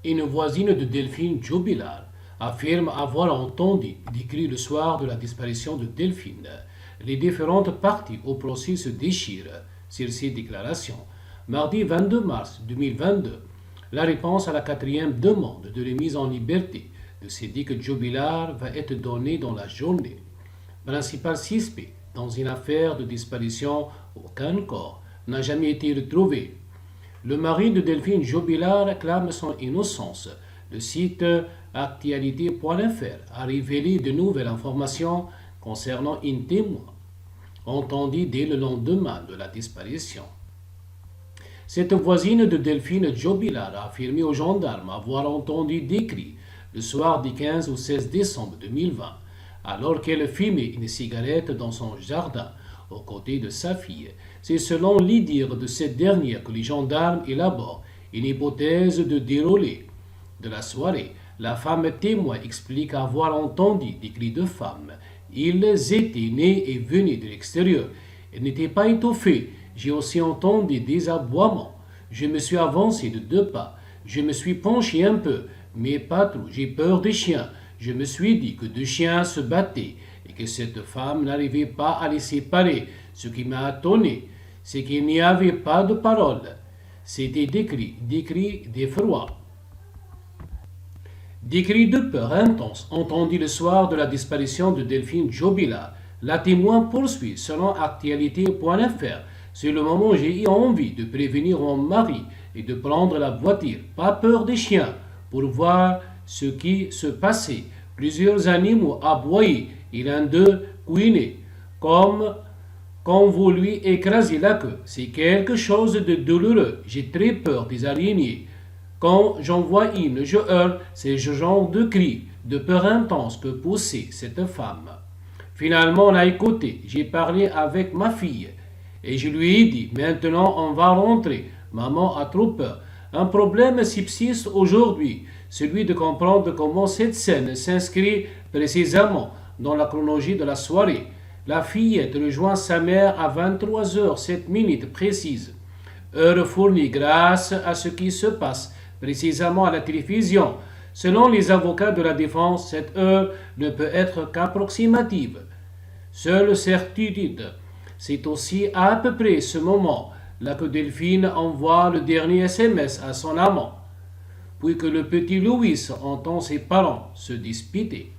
Une voisine de Delphine Jubilar affirme avoir entendu des cris le soir de la disparition de Delphine. Les différentes parties au procès se déchirent sur ces déclarations. Mardi 22 mars 2022, la réponse à la quatrième demande de remise en liberté de Sédic Jubilar va être donnée dans la journée. Principal suspect dans une affaire de disparition, aucun corps n'a jamais été retrouvé. Le mari de Delphine Jubilar clame son innocence. Le site actualité.fr a révélé de nouvelles informations concernant une témoin entendue dès le lendemain de la disparition. Cette voisine de Delphine Jubilar a affirmé aux gendarmes avoir entendu des cris le soir du 15 au 16 décembre 2020, alors qu'elle fumait une cigarette dans son jardin aux côtés de sa fille. C'est selon les dires de cette dernière que les gendarmes élaborent une hypothèse de déroulé de la soirée. La femme témoin explique avoir entendu des cris de femmes. Ils étaient nés et venus de l'extérieur. Ils n'étaient pas étouffés. J'ai aussi entendu des aboiements. Je me suis avancé de 2 pas. Je me suis penché un peu, mais pas trop. J'ai peur des chiens. Je me suis dit que 2 chiens se battaient et que cette femme n'arrivait pas à les séparer. Ce qui m'a étonné, c'est qu'il n'y avait pas de paroles. C'était des cris d'effroi. Des cris de peur intenses entendus le soir de la disparition de Delphine Jubilar. La témoin poursuit selon actualité.fr. C'est le moment où j'ai eu envie de prévenir mon mari et de prendre la voiture. Pas peur des chiens, pour voir ce qui se passait. Plusieurs animaux aboyaient et l'un d'eux couinait, comme quand vous lui écrasez la queue. C'est quelque chose de douloureux. J'ai très peur des araignées. Quand j'en vois une, je hurle. C'est ce genre de cri, de peur intense que poussait cette femme. Finalement, on a écouté. J'ai parlé avec ma fille et je lui ai dit, maintenant on va rentrer. Maman a trop peur. Un problème subsiste aujourd'hui, celui de comprendre comment cette scène s'inscrit précisément dans la chronologie de la soirée. La fillette rejoint sa mère à 23h07 précises, heure fournie grâce à ce qui se passe précisément à la télévision. Selon les avocats de la défense, cette heure ne peut être qu'approximative. Seule certitude, c'est aussi à peu près ce moment-là que Delphine envoie le dernier SMS à son amant, puis que le petit Louis entend ses parents se disputer.